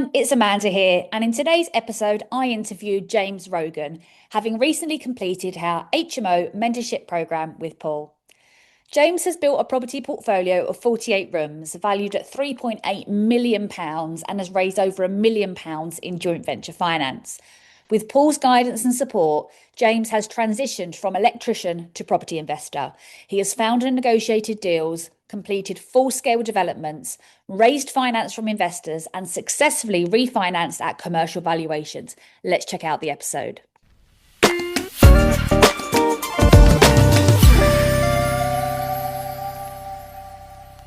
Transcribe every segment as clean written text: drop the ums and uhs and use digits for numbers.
everyone, it's Amanda here, and in today's episode I interviewed James Rogan, having recently completed our HMO mentorship programme with Paul. James has built a property portfolio of 48 rooms valued at £3.8 million and has raised over £1 million in joint venture finance. With Paul's guidance and support, James has transitioned from electrician to property investor. He has found and negotiated deals, completed full-scale developments, raised finance from investors, and successfully refinanced at commercial valuations. Let's check out the episode.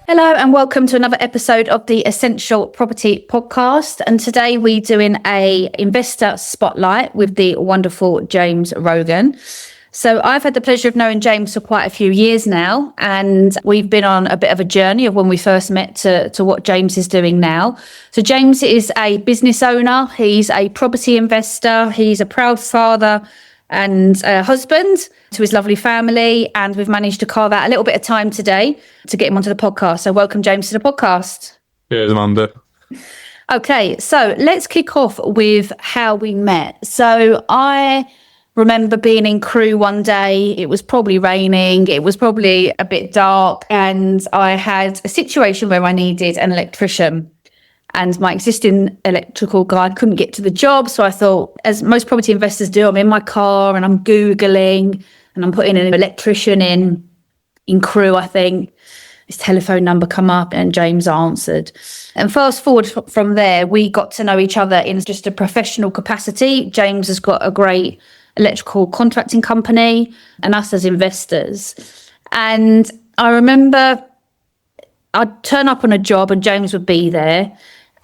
Hello and welcome to another episode of the Essential Property Podcast. And today we're doing a investor spotlight with the wonderful James Rogan. So I've had the pleasure of knowing James for quite a few years now, and we've been on a bit of a journey of when we first met to what James is doing now. So James is a business owner, he's a property investor, he's a proud father and a husband to his lovely family, and we've managed to carve out a little bit of time today to get him onto the podcast. So welcome, James, to the podcast. Cheers, Amanda. Okay, so let's kick off with how we met. So I remember being in Crewe one day. It was probably raining, it was probably a bit dark, and I had a situation where I needed an electrician. And my existing electrical guy couldn't get to the job. So I thought, as most property investors do, I'm in my car and I'm Googling and I'm putting an electrician in Crewe, I think. His telephone number come up and James answered. And fast forward from there, we got to know each other in just a professional capacity. James has got a great electrical contracting company and us as investors. And I remember I'd turn up on a job and James would be there.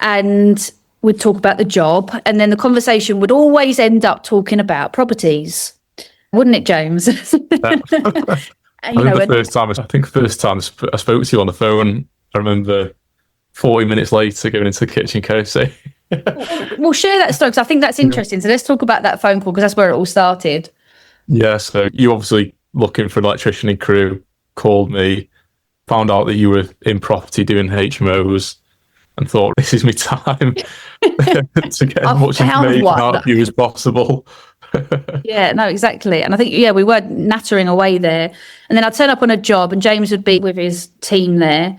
And we'd talk about the job, and then the conversation would always end up talking about properties, wouldn't it, James? I think the first time I spoke to you on the phone, I remember 40 minutes later going into the kitchen saying, we'll share that story because I think that's interesting. So let's talk about that phone call because that's where it all started. Yeah, so you obviously looking for an electrician in Crewe, called me, found out that you were in property doing HMOs, and thought, this is my time to get as much information out of you as possible. Yeah, no, exactly. And I think, we were nattering away there. And then I'd turn up on a job and James would be with his team there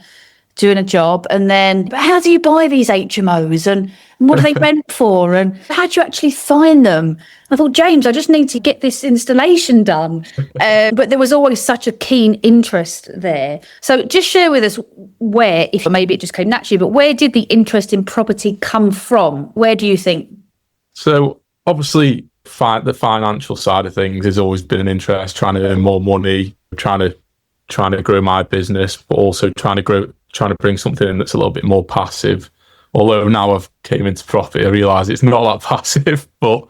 doing a job. And then, but how do you buy these HMOs? And what do they rent for? And how do you actually find them? I thought, James, I just need to get this installation done. But there was always such a keen interest there. So just share with us where, if maybe it just came naturally, but where did the interest in property come from? Where do you think? So obviously the financial side of things has always been an interest, trying to earn more money, trying to grow my business, but also trying to bring something in that's a little bit more passive. Although now I've came into property, I realise it's not that passive, but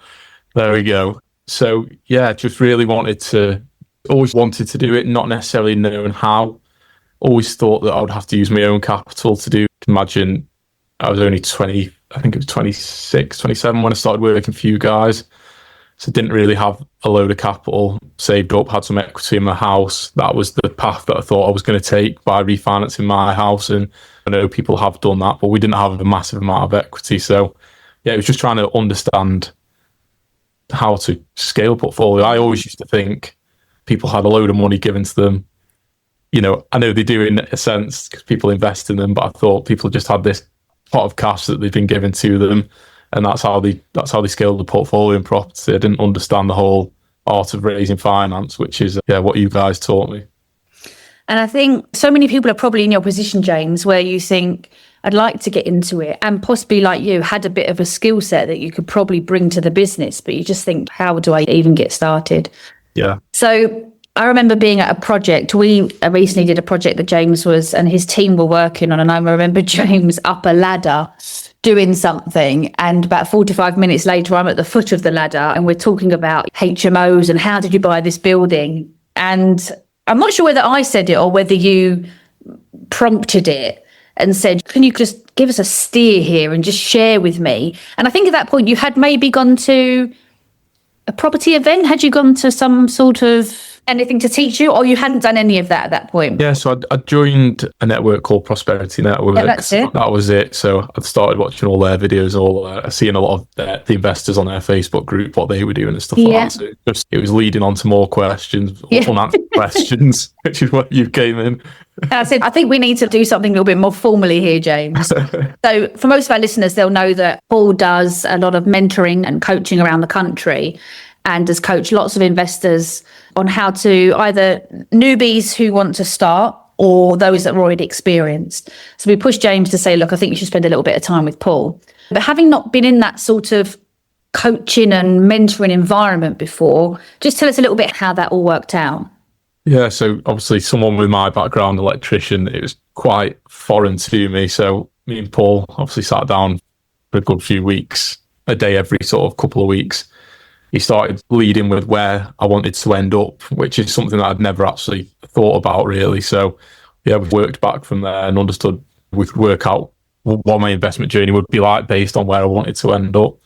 there we go. So yeah, just really always wanted to do it, not necessarily knowing how. Always thought that I would have to use my own capital to do. Imagine I was only 20, I think it was 26, 27 when I started working for you guys. So didn't really have a load of capital saved up, had some equity in my house. That was the path that I thought I was going to take by refinancing my house. And I know people have done that, but we didn't have a massive amount of equity. So yeah, it was just trying to understand how to scale portfolio. I always used to think people had a load of money given to them. You know, I know they do in a sense because people invest in them, but I thought people just had this pot of cash that they've been given to them. And that's how they scaled the portfolio in property. I didn't understand the whole art of raising finance, which is what you guys taught me. And I think so many people are probably in your position, James, where you think, I'd like to get into it, and possibly like you had a bit of a skill set that you could probably bring to the business, but you just think, how do I even get started? Yeah. So I remember being at a project. We recently did a project that James and his team were working on, and I remember James up a ladder doing something, and about 45 minutes later I'm at the foot of the ladder and we're talking about HMOs and how did you buy this building, and I'm not sure whether I said it or whether you prompted it and said, can you just give us a steer here and just share with me? And I think at that point you had maybe gone to a property event. Had you gone to some sort of anything to teach you, or you hadn't done any of that at that point? Yeah, so I joined a network called Prosperity Network. Yeah, that's it. That was it. So I started watching all their videos, seeing a lot of the investors on their Facebook group, what they were doing and stuff like that. So it was leading on to more questions, unanswered questions, which is what you came in. I said, I think we need to do something a little bit more formally here, James. So for most of our listeners, they'll know that Paul does a lot of mentoring and coaching around the country, and has coached lots of investors on how to either newbies who want to start or those that are already experienced. So we pushed James to say, look, I think you should spend a little bit of time with Paul. But having not been in that sort of coaching and mentoring environment before, just tell us a little bit how that all worked out. Yeah, so obviously someone with my background, electrician, it was quite foreign to me. So me and Paul obviously sat down for a good few weeks, a day every sort of couple of weeks. He started leading with where I wanted to end up, which is something that I'd never actually thought about really. So yeah, we worked back from there and understood we could work out what my investment journey would be like based on where I wanted to end up.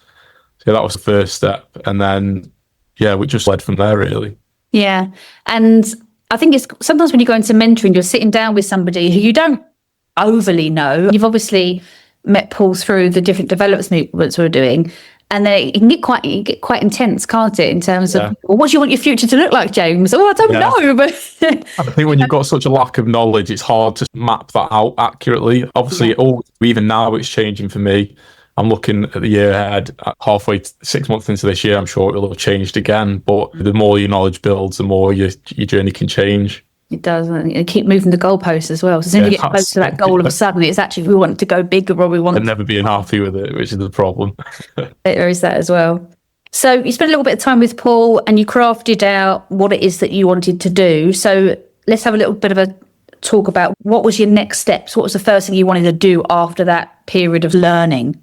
So that was the first step. And then, yeah, we just led from there really. Yeah. And I think it's sometimes when you go into mentoring, you're sitting down with somebody who you don't overly know. You've obviously met Paul through the different developments we're doing. And then it can get quite intense, can't it? In terms of, well, what do you want your future to look like, James? Oh, I don't know. But I think when you've got such a lack of knowledge, it's hard to map that out accurately. Obviously, even now it's changing for me. I'm looking at the year ahead, halfway 6 months into this year, I'm sure it will have changed again. But the more your knowledge builds, the more your journey can change. It does, and you keep moving the goalposts as well. So as soon as you get close to that goal, all of a sudden, it's actually we want it to go bigger, or we want and never being happy with it, which is the problem. There is that as well. So you spent a little bit of time with Paul, and you crafted out what it is that you wanted to do. So let's have a little bit of a talk about what was your next steps. What was the first thing you wanted to do after that period of learning?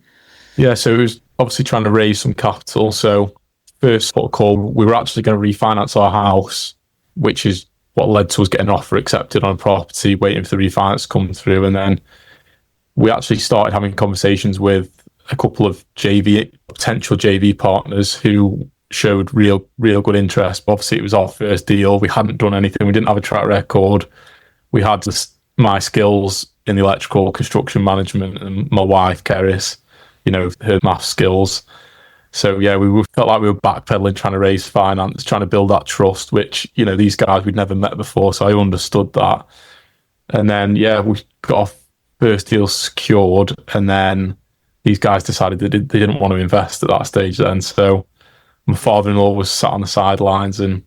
Yeah, so it was obviously trying to raise some capital. So first port of call, we were actually going to refinance our house, which is what led to us getting an offer accepted on a property, waiting for the refinance to come through. And then we actually started having conversations with a couple of potential JV partners who showed real good interest. But obviously, it was our first deal. We hadn't done anything. We didn't have a track record. We had my skills in the electrical construction management and my wife, Keris, her math skills. So yeah, we felt like we were backpedaling, trying to raise finance, trying to build that trust, which, these guys we'd never met before. So I understood that. And then, yeah, we got our first deal secured. And then these guys decided they didn't want to invest at that stage then. So my father-in-law was sat on the sidelines and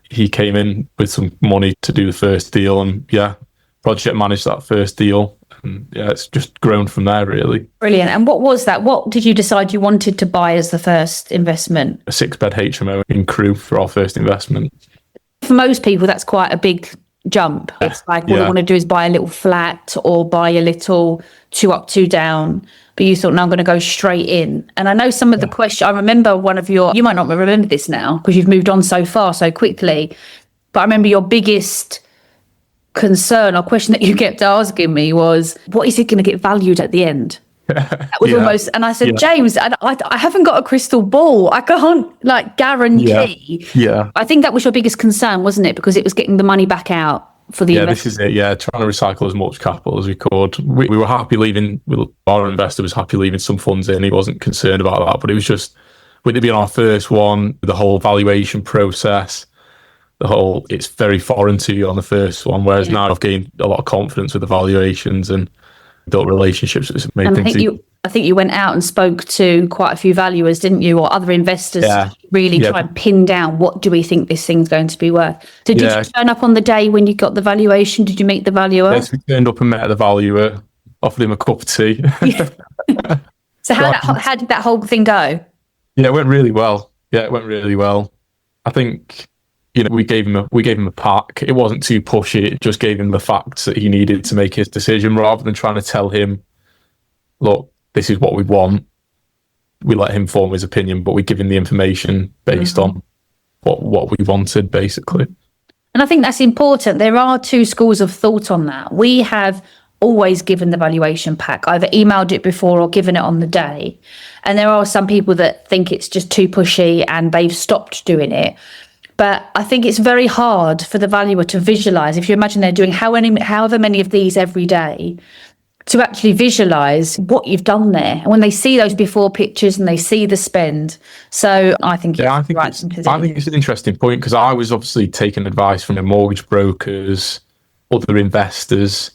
he came in with some money to do the first deal. And yeah, project managed that first deal. And yeah, it's just grown from there, really. Brilliant. And what was that? What did you decide you wanted to buy as the first investment? A 6-bed HMO in Crewe for our first investment. For most people, that's quite a big jump. It's like what I want to do is buy a little flat or buy a little 2 up, 2 down. But you thought, no, I'm going to go straight in. And I know some of the questions, I remember you might not remember this now because you've moved on so far so quickly. But I remember your biggest concern or question that you kept asking me was, what is it going to get valued at the end? That was almost, and I said, James, I haven't got a crystal ball. I can't guarantee. Yeah. I think that was your biggest concern, wasn't it? Because it was getting the money back out for the this is it. Yeah, trying to recycle as much capital as we could. We were happy leaving. Our investor was happy leaving some funds in. He wasn't concerned about that, but it was just with it being our first one, the whole valuation process. It's very foreign to you on the first one, whereas now I've gained a lot of confidence with the valuations and built relationships. It's made and things I think you went out and spoke to quite a few valuers, didn't you, or other investors? Really try and pin down what do we think this thing's going to be worth. Did you turn up on the day when you got the valuation? Did you meet the valuer? Yes, we turned up and met the valuer, offered him a cup of tea. So how did that whole thing go? Yeah, it went really well. I think we gave him a pack. It wasn't too pushy. It just gave him the facts that he needed to make his decision, rather than trying to tell him, look, this is what we want. We let him form his opinion, but we give him the information based on what we wanted, basically. And I think that's important. There are two schools of thought on that. We have always given the valuation pack, either emailed it before or given it on the day. And there are some people that think it's just too pushy and they've stopped doing it. But I think it's very hard for the valuer to visualize. If you imagine they're doing however many of these every day, to actually visualize what you've done there. And when they see those before pictures and they see the spend. So I think I think it's an interesting point, because I was obviously taking advice from the mortgage brokers, other investors,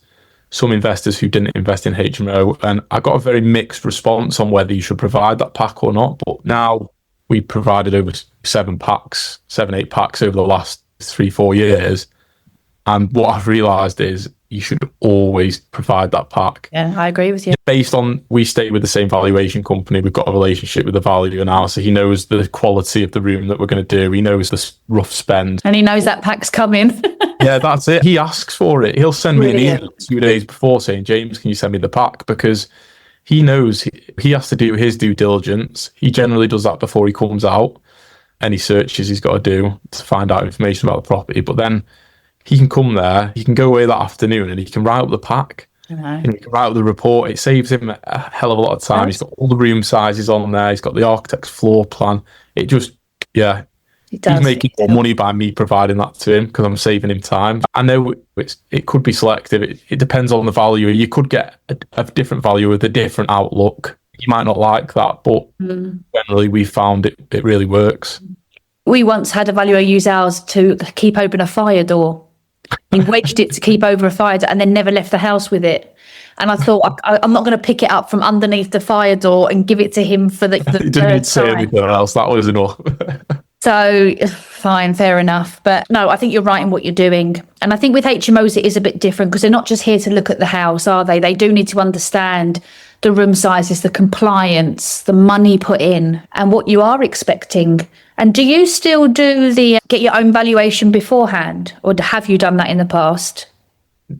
some investors who didn't invest in HMO, and I got a very mixed response on whether you should provide that pack or not. But now we provided over 7, 8 packs over the last 3-4 years. And what I've realised is you should always provide that pack. Yeah, I agree with you. Based on, we stay with the same valuation company. We've got a relationship with the valuer now. So he knows the quality of the room that we're going to do. He knows the rough spend. And he knows that pack's coming. Yeah, that's it. He asks for it. He'll send me an email 2 days before saying, James, can you send me the pack? Because he knows he has to do his due diligence. He generally does that before he comes out. Any searches he's got to do to find out information about the property. But then he can come there, he can go away that afternoon and he can write up the pack. And he can write up the report. It saves him a hell of a lot of time. He's got all the room sizes on there. He's got the architect's floor plan. It just, yeah. He's making more money by me providing that to him because I'm saving him time. I know it could be selective. It depends on the valuer. You could get a different valuer with a different outlook. You might not like that, but generally we found it really works. We once had a valuer use ours to keep open a fire door. He wedged it to keep over a fire door and then never left the house with it. And I thought, I'm not going to pick it up from underneath the fire door and give it to him for the He didn't need to say anything else. That was enough. So fine, fair enough. But no, I think you're right in what you're doing. And I think with HMOs, it is a bit different because they're not just here to look at the house, are they? They do need to understand the room sizes, the compliance, the money put in and what you are expecting. And do you still do get your own valuation beforehand, or have you done that in the past?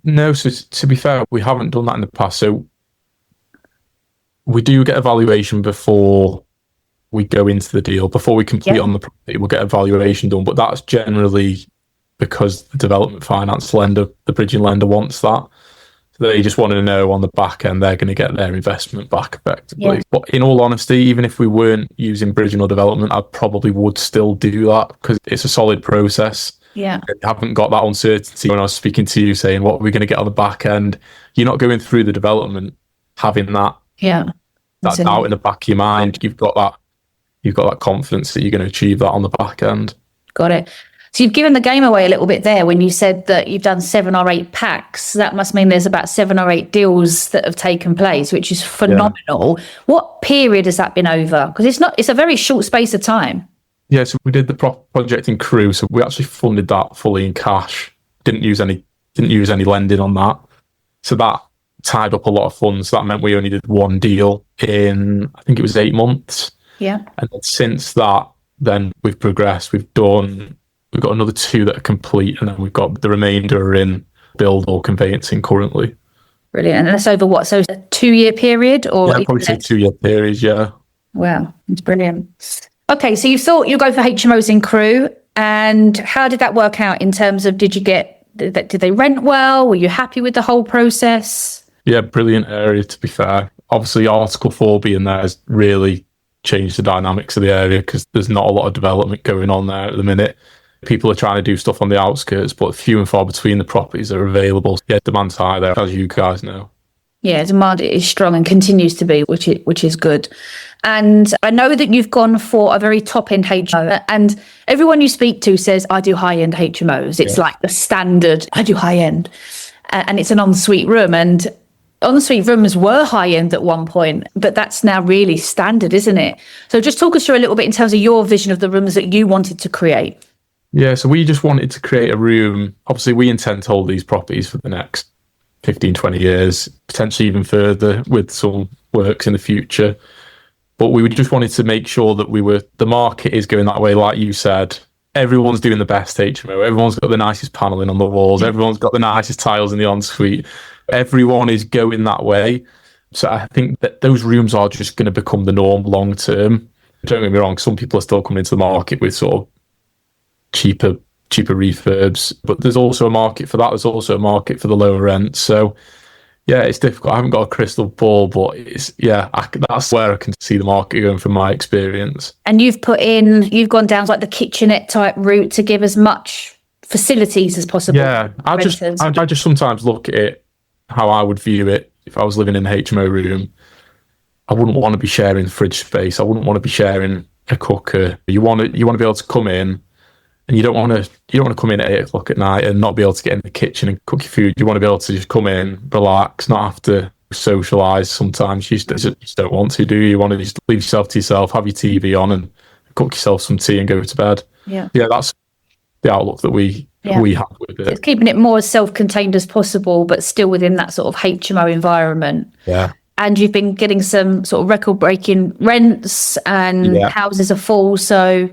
No, so to be fair, we haven't done that in the past. So we do get a valuation before we go into the deal, before we complete on the property, we'll get a valuation done. But that's generally because the development finance lender, the bridging lender, wants that. So they just want to know on the back end they're going to get their investment back effectively. Yeah. But in all honesty, even if we weren't using bridging or development, I probably would still do that because it's a solid process. Yeah. I haven't got that uncertainty when I was speaking to you saying, what are we going to get on the back end? You're not going through the development having that. Yeah. That doubt in the back of your mind. You've got that confidence that you're going to achieve that on the back end. Got it. So you've given the game away a little bit there when you said that you've done 7 or 8 packs. That must mean there's about 7 or 8 deals that have taken place, which is phenomenal. Yeah. What period has that been over? Because it's a very short space of time. Yeah, so we did the project in Crewe, so we actually funded that fully in cash. Didn't use any lending on that. So that tied up a lot of funds. That meant we only did 1 deal in, I think it was 8 months. Yeah. And then since that, then we've progressed. We've got another 2 that are complete, and then we've got the remainder are in build or conveyancing currently. Brilliant. And that's over what? So a 2-year period, or yeah, probably say 2-year period. Yeah. Wow, it's brilliant. Okay, so you thought you'll go for HMOs in Crewe, and how did that work out in terms of did they rent well? Were you happy with the whole process? Yeah, brilliant area to be fair. Obviously, Article 4 being there has really changed the dynamics of the area because there's not a lot of development going on there at the minute. People are trying to do stuff on the outskirts, but few and far between the properties that are available. Yeah, demand's high there, as you guys know. Yeah, demand is strong and continues to be, which is good. And I know that you've gone for a very top-end HMO, and everyone you speak to says, I do high-end HMOs. It's like the standard, I do high-end. And it's an ensuite room, and ensuite rooms were high-end at one point, but that's now really standard, isn't it? So just talk us through a little bit in terms of your vision of the rooms that you wanted to create. Yeah, so we just wanted to create a room. Obviously, we intend to hold these properties for the next 15, 20 years, potentially even further with some works in the future. But we just wanted to make sure that the market is going that way. Like you said, everyone's doing the best HMO. Everyone's got the nicest paneling on the walls. Everyone's got the nicest tiles in the ensuite. Everyone is going that way. So I think that those rooms are just going to become the norm long term. Don't get me wrong, some people are still coming into the market with sort of cheaper refurbs, but there's also a market for that. There's also a market for the lower rent. So Yeah, it's difficult. I haven't got a crystal ball, but that's where I can see the market going from my experience. And you've gone down like the kitchenette type route to give as much facilities as possible. Yeah, I just sometimes look at it how I would view it if I was living in an HMO room. I wouldn't want to be sharing fridge space. I wouldn't want to be sharing a cooker. You want to be able to come in, and you don't want to come in at 8 o'clock at night and not be able to get in the kitchen and cook your food. You want to be able to just come in, relax, not have to socialise. Sometimes you just don't want to, do you? You want to just leave yourself to yourself, have your TV on, and cook yourself some tea and go to bed. Yeah, that's the outlook that we have with it. It's keeping it more as self-contained as possible, but still within that sort of HMO environment. Yeah. And you've been getting some sort of record-breaking rents, and houses are full, so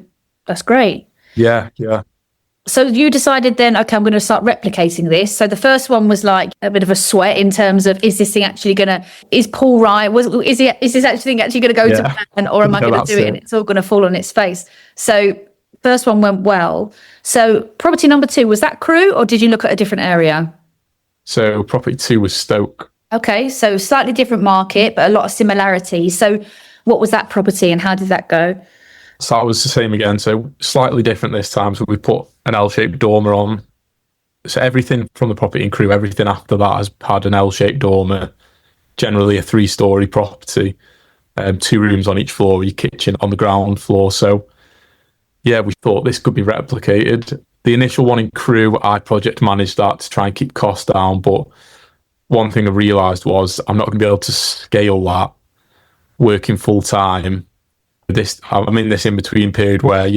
that's great. Yeah. So you decided then, okay, I'm going to start replicating this. So the first one was like a bit of a sweat in terms of, is this thing actually is Paul right? Is this actually going to go to plan, or am I going to do it and it's all going to fall on its face? So first one went well. So property number 2, was that Crewe, or did you look at a different area? So property 2 was Stoke. Okay, so slightly different market, but a lot of similarities. So what was that property and how did that go? So that was the same again. So slightly different this time. So we put an L-shaped dormer on. So everything from the property in Crewe, everything after that has had an L-shaped dormer, generally a 3-storey property, 2 rooms on each floor, your kitchen on the ground floor. So yeah, we thought this could be replicated. The initial one in Crewe, I project managed that to try and keep costs down. But one thing I realised was I'm not going to be able to scale that working full time. I'm in this in-between period where,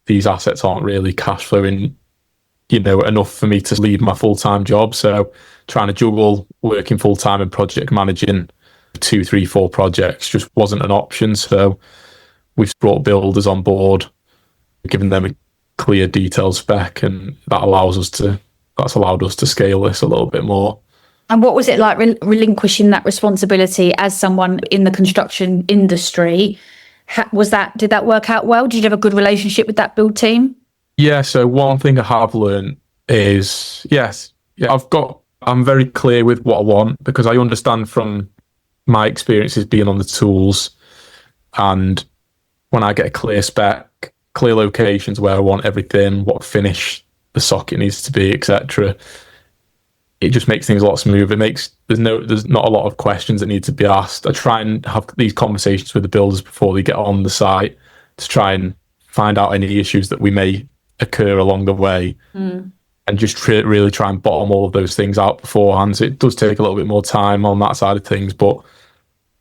these assets aren't really cash flowing, enough for me to leave my full-time job. So trying to juggle working full-time and project managing 2, 3, 4 projects just wasn't an option. So we've brought builders on board, given them a clear detailed spec, and that's allowed us to scale this a little bit more. And what was it like relinquishing that responsibility as someone in the construction industry? Did that work out well? Did you have a good relationship with that build team? Yeah, so one thing I have learned is, I'm very clear with what I want, because I understand from my experiences being on the tools, and when I get a clear spec, clear locations where I want everything, what finish the socket needs to be, etc., it just makes things a lot smoother. There's not a lot of questions that need to be asked. I try and have these conversations with the builders before they get on the site to try and find out any issues that we may occur along the way, and just really try and bottom all of those things out beforehand. So it does take a little bit more time on that side of things, but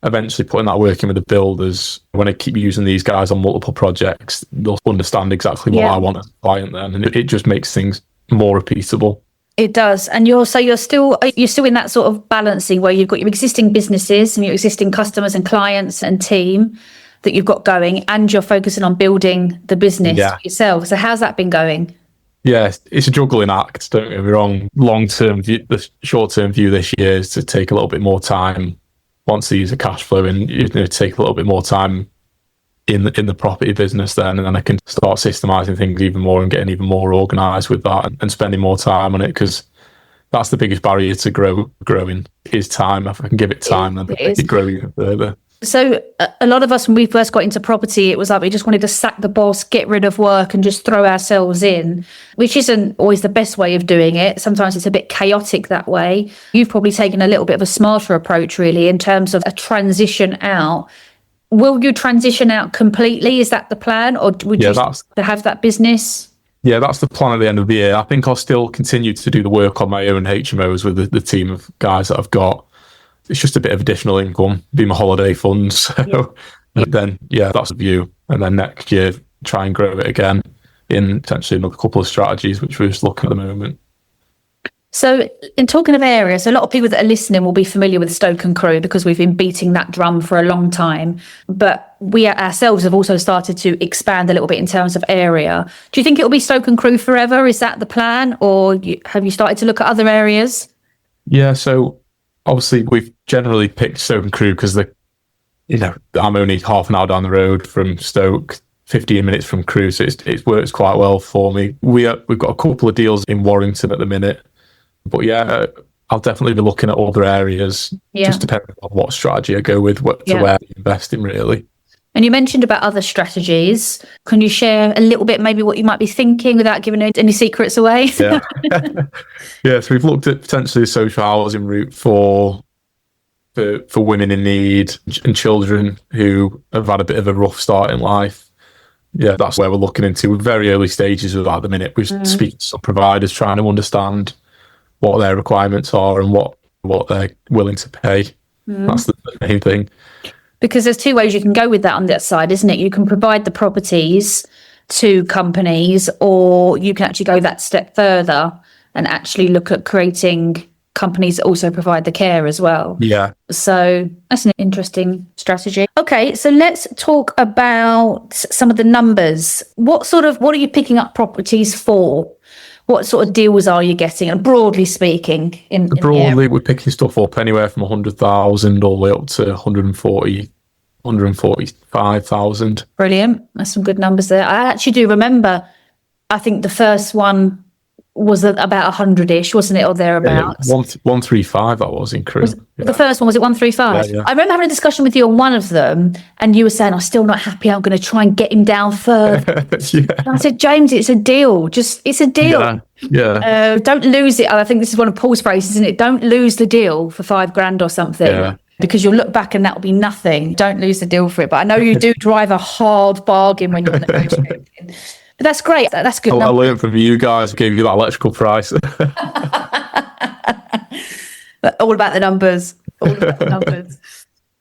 eventually putting that work in with the builders, when I keep using these guys on multiple projects, they'll understand exactly what I want as a client then, and it just makes things more repeatable. It does. And you're still in that sort of balancing where you've got your existing businesses and your existing customers and clients and team that you've got going, and you're focusing on building the business yourself. So how's that been going? Yeah, it's a juggling act, don't get me wrong. Long-term view, the short-term view this year is to take a little bit more time. Once these are cash flowing, take a little bit more time in the property business then, and then I can start systemizing things even more and getting even more organized with that, and spending more time on it, because that's the biggest barrier to growing is time. If I can give it time, then it grow even further. So a lot of us, when we first got into property, it was like we just wanted to sack the boss, get rid of work and just throw ourselves in, which isn't always the best way of doing it. Sometimes it's a bit chaotic that way. You've probably taken a little bit of a smarter approach, really, in terms of a transition out. Will you transition out completely? Is that the plan? Or would you to have that business? Yeah, that's the plan at the end of the year. I think I'll still continue to do the work on my own HMOs with the team of guys that I've got. It's just a bit of additional income, be my holiday funds. So then, that's the view. And then next year, try and grow it again in potentially another couple of strategies, which we're just looking at the moment. So in talking of areas, a lot of people that are listening will be familiar with Stoke and Crewe because we've been beating that drum for a long time. But we ourselves have also started to expand a little bit in terms of area. Do you think it will be Stoke and Crewe forever? Is that the plan? Or have you started to look at other areas? Yeah, so obviously we've generally picked Stoke and Crewe because I'm only half an hour down the road from Stoke, 15 minutes from Crewe, so it works quite well for me. We've got a couple of deals in Warrington at the minute. But I'll definitely be looking at other areas, just depending on what strategy I go with, where I invest in, really. And you mentioned about other strategies. Can you share a little bit, maybe what you might be thinking without giving any secrets away? Yeah. Yeah. So we've looked at potentially a social housing route for women in need and children who have had a bit of a rough start in life. Yeah, that's where we're looking into. We're very early stages of that at the minute. We're speaking to some providers, trying to understand what their requirements are and what they're willing to pay. That's the main thing. Because there's two ways you can go with that on that side, isn't it? You can provide the properties to companies, or you can actually go that step further and actually look at creating companies that also provide the care as well. Yeah. So that's an interesting strategy. Okay, so let's talk about some of the numbers. What are you picking up properties for? What sort of deals are you getting? And broadly speaking, broadly, we're picking stuff up anywhere from 100,000 all the way up to 145,000. Brilliant. That's some good numbers there. I actually do remember, I think the first one was about 100-ish, wasn't it, or thereabouts? 135, that was in Crewe. The first one, was it 135? Yeah. I remember having a discussion with you on one of them, and you were saying, I'm still not happy, I'm going to try and get him down further. And I said, James, it's a deal. It's a deal. Yeah. Don't lose it. I think this is one of Paul's phrases, isn't it? Don't lose the deal for $5,000 or something. Yeah. Because you'll look back and that'll be nothing. Don't lose the deal for it. But I know you do drive a hard bargain when you're negotiating. But that's great. That's good. I learned from you guys, gave you that electrical price. All about the numbers.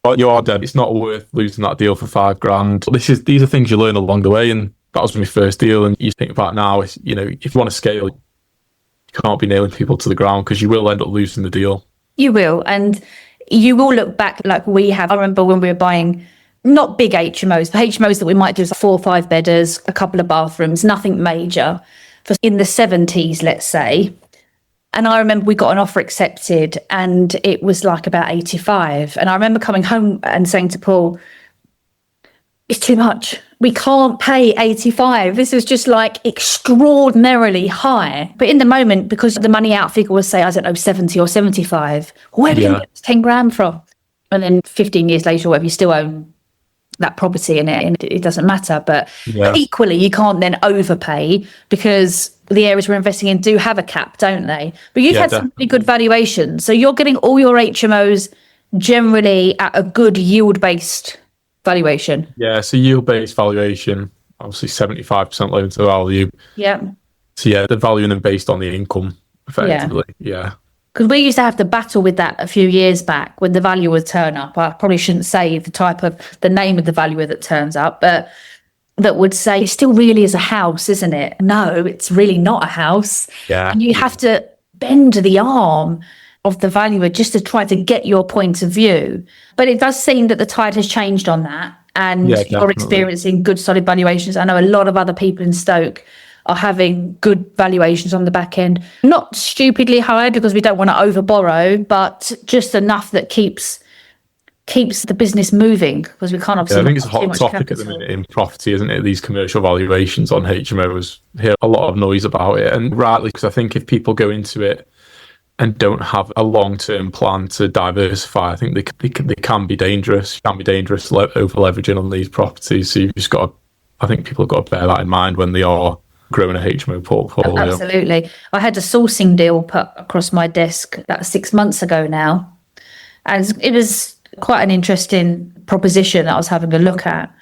But you are dead. It's not worth losing that deal for $5,000. These are things you learn along the way, and that was my first deal. And you think about now, if you want to scale, you can't be nailing people to the ground because you will end up losing the deal. You will, and you will look back like we have. I remember when we were buying, not big HMOs, but HMOs that we might do is 4 or 5 bedders, a couple of bathrooms, nothing major, for in the 70s, let's say. And I remember we got an offer accepted and it was like about 85. And I remember coming home and saying to Paul, it's too much. We can't pay 85. This is just like extraordinarily high. But in the moment, because the money out figure was, say, I don't know, 70 or 75, where did you get 10 grand from? And then 15 years later or whatever, you still own that property in it, and it doesn't matter. But equally, you can't then overpay because the areas we're investing in do have a cap, don't they? But you've had some really good valuations. So you're getting all your HMOs generally at a good yield-based valuation. Yeah, so yield-based valuation, obviously 75% loan to value. Yeah. So they're valuing them based on the income, effectively. Yeah. Because we used to have to battle with that a few years back when the valuer would turn up. I probably shouldn't say the name of the valuer that turns up, but that would say, it still really is a house, isn't it? No, it's really not a house. Yeah. And you have to bend the arm of the valuer just to try to get your point of view. But it does seem that the tide has changed on that, and you're experiencing good solid valuations. I know a lot of other people in Stoke are having good valuations on the back end. Not stupidly high because we don't want to over borrow, but just enough that keeps the business moving, because we can't obviously. I think it's a hot topic at the minute in property, isn't it? These commercial valuations on HMOs. Hear a lot of noise about it, and rightly, because I think if people go into it and don't have a long-term plan to diversify, I think they can be dangerous. Over leveraging on these properties. So you've just got to, I think people have got to bear that in mind when they are growing a HMO portfolio. Absolutely. I had a sourcing deal put across my desk that 6 months ago now, and it was quite an interesting proposition that I was having a look at.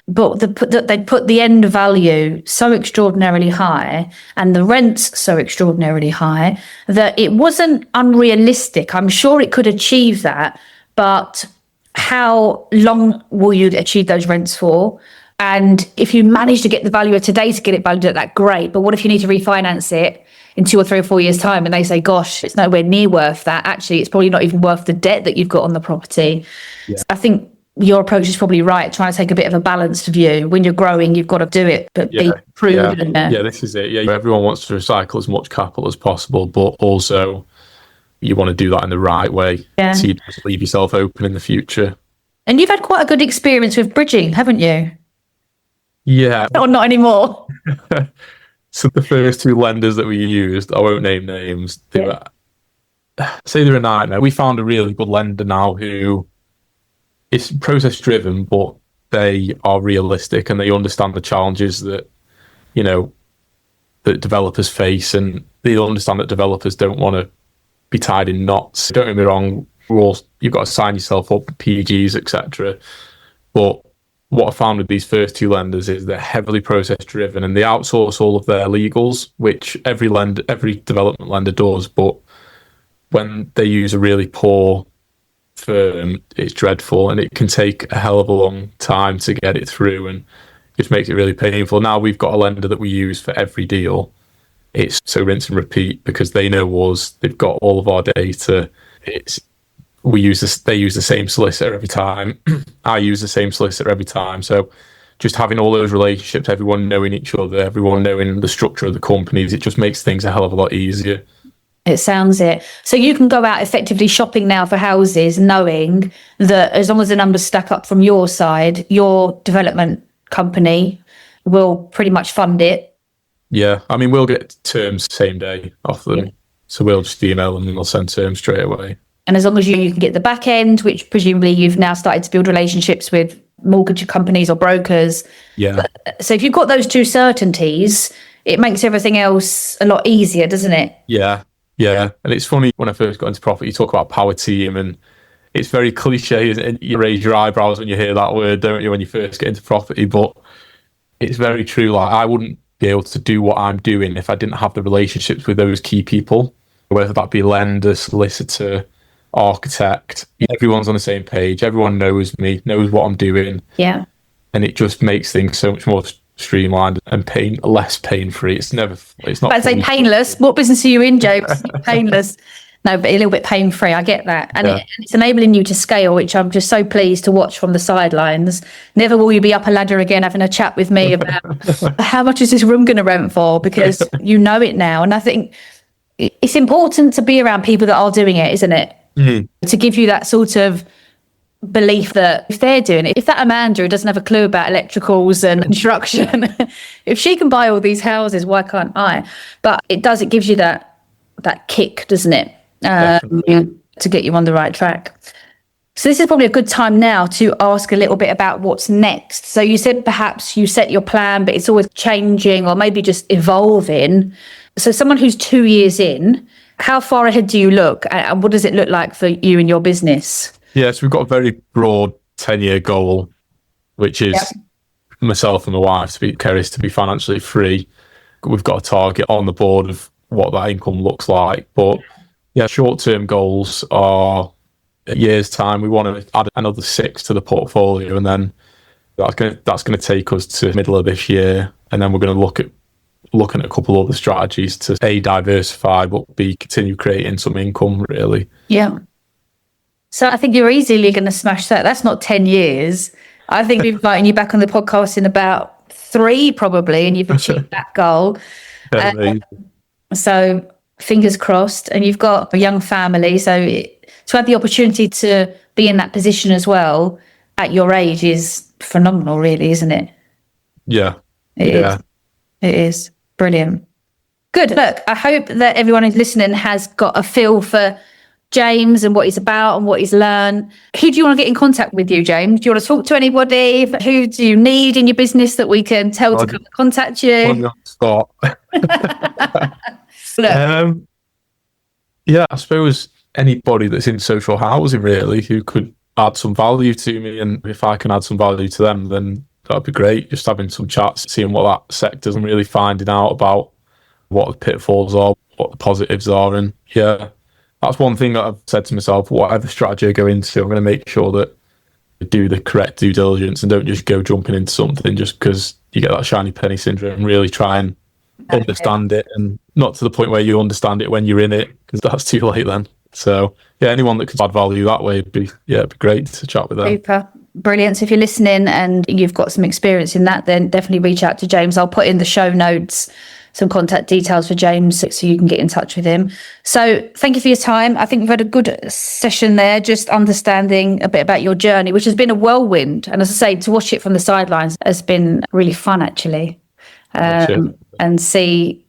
But they put the end value so extraordinarily high and the rents so extraordinarily high that it wasn't unrealistic. I'm sure it could achieve that, but how long will you achieve those rents for? And if you manage to get the valuer today to get it valued at that, great. But what if you need to refinance it in 2 or 3 or 4 years' time and they say, gosh, it's nowhere near worth that. Actually, it's probably not even worth the debt that you've got on the property. Yeah. I think your approach is probably right, trying to take a bit of a balanced view. When you're growing, you've got to do it, but be prudent. Yeah, this is it. Yeah, everyone wants to recycle as much capital as possible, but also you want to do that in the right way. Yeah. So you just leave yourself open in the future. And you've had quite a good experience with bridging, haven't you? Yeah. Or not anymore. So the first 2 lenders that we used, I won't name names, they were say they're a nightmare. We found a really good lender now who is process driven, but they are realistic and they understand the challenges that, you know, that developers face, and they understand that developers don't want to be tied in knots. Don't get me wrong, you've got to sign yourself up, PGs, etc. But what I found with these first two lenders is they're heavily process driven and they outsource all of their legals, which every development lender does. But when they use a really poor firm, it's dreadful, and it can take a hell of a long time to get it through, and just makes it really painful. Now we've got a lender that we use for every deal. It's so rinse and repeat because they know us. They've got all of our data. They use the same solicitor every time. I use the same solicitor every time. So just having all those relationships, everyone knowing each other, everyone knowing the structure of the companies, it just makes things a hell of a lot easier. It sounds it. So you can go out effectively shopping now for houses, knowing that as long as the numbers stack up from your side, your development company will pretty much fund it. Yeah, I mean, we'll get terms same day off them. Yeah. So we'll just email them and they'll send terms straight away. And as long as you can get the back end, which presumably you've now started to build relationships with mortgage companies or brokers. Yeah. So if you've got those two certainties, it makes everything else a lot easier, doesn't it? Yeah. Yeah. And it's funny, when I first got into property, you talk about power team, and it's very cliche, and you raise your eyebrows when you hear that word, don't you, when you first get into property? But it's very true. Like, I wouldn't be able to do what I'm doing if I didn't have the relationships with those key people, whether that be lender, solicitor, architect. Everyone's on the same page. Everyone knows me, knows what I'm doing. Yeah. And it just makes things so much more streamlined and less pain-free. It's not. But I'd say painless. What business are you in, James? Painless. No, but a little bit pain-free. I get that. And it's enabling you to scale, which I'm just so pleased to watch from the sidelines. Never will you be up a ladder again having a chat with me about how much is this room going to rent for, because you know it now. And I think it's important to be around people that are doing it, isn't it? Mm-hmm. To give you that sort of belief that if they're doing it, if that Amanda who doesn't have a clue about electricals and construction, if she can buy all these houses, why can't I? But it gives you that kick, doesn't it? To get you on the right track. So this is probably a good time now to ask a little bit about what's next. So you said perhaps you set your plan, but it's always changing or maybe just evolving. So someone who's 2 years in, how far ahead do you look, and what does it look like for you and your business? Yes, we've got a very broad 10-year goal, which is myself and my wife, Kerry's, to be financially free. We've got a target on the board of what that income looks like. But yeah, short-term goals are a year's time. We want to add another 6 to the portfolio, and then that's going to take us to the middle of this year. And then we're going to looking at a couple other strategies to A, diversify, but B, continue creating some income, really. Yeah. So I think you're easily going to smash that. That's not 10 years. I think we're inviting you back on the podcast in about 3 probably, and you've achieved that goal. So fingers crossed. And you've got a young family, so to have the opportunity to be in that position as well at your age is phenomenal, really, isn't it? Yeah. It is. Brilliant. Good. Look, I hope that everyone who's listening has got a feel for James and what he's about and what he's learned. Who do you want to get in contact with you, James? Do you want to talk to anybody? Who do you need in your business that we can tell to come and contact you? Start. I suppose anybody that's in social housing, really, who could add some value to me, and if I can add some value to them, then that'd be great. Just having some chats, seeing what that sector's, and really finding out about what the pitfalls are, what the positives are. And that's one thing that I've said to myself: whatever strategy I go into, I'm going to make sure that I do the correct due diligence and don't just go jumping into something just because you get that shiny penny syndrome. Really try and understand it, and not to the point where you understand it when you're in it, because that's too late then. So anyone that could add value that way it'd be great to chat with them. Super. Brilliant. So if you're listening and you've got some experience in that, then definitely reach out to James. I'll put in the show notes some contact details for James so you can get in touch with him. So thank you for your time. I think we've had a good session there, just understanding a bit about your journey, which has been a whirlwind. And as I say, to watch it from the sidelines has been really fun, actually. And see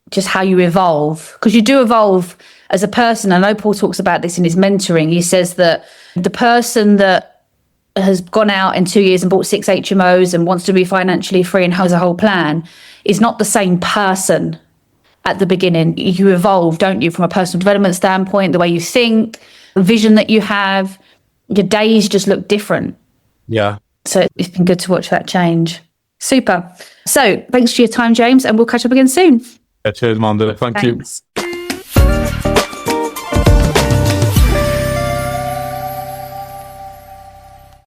just how you evolve, because you do evolve as a person, I know Paul talks about this in his mentoring. He says that the person that has gone out in 2 years and bought 6 HMOs and wants to be financially free and has a whole plan is not the same person at the beginning. You evolve, don't you, from a personal development standpoint, the way you think, the vision that you have, your days just look different. Yeah. So it's been good to watch that change. Super. So thanks for your time, James, and we'll catch up again soon. Cheers, Amanda. Thank you.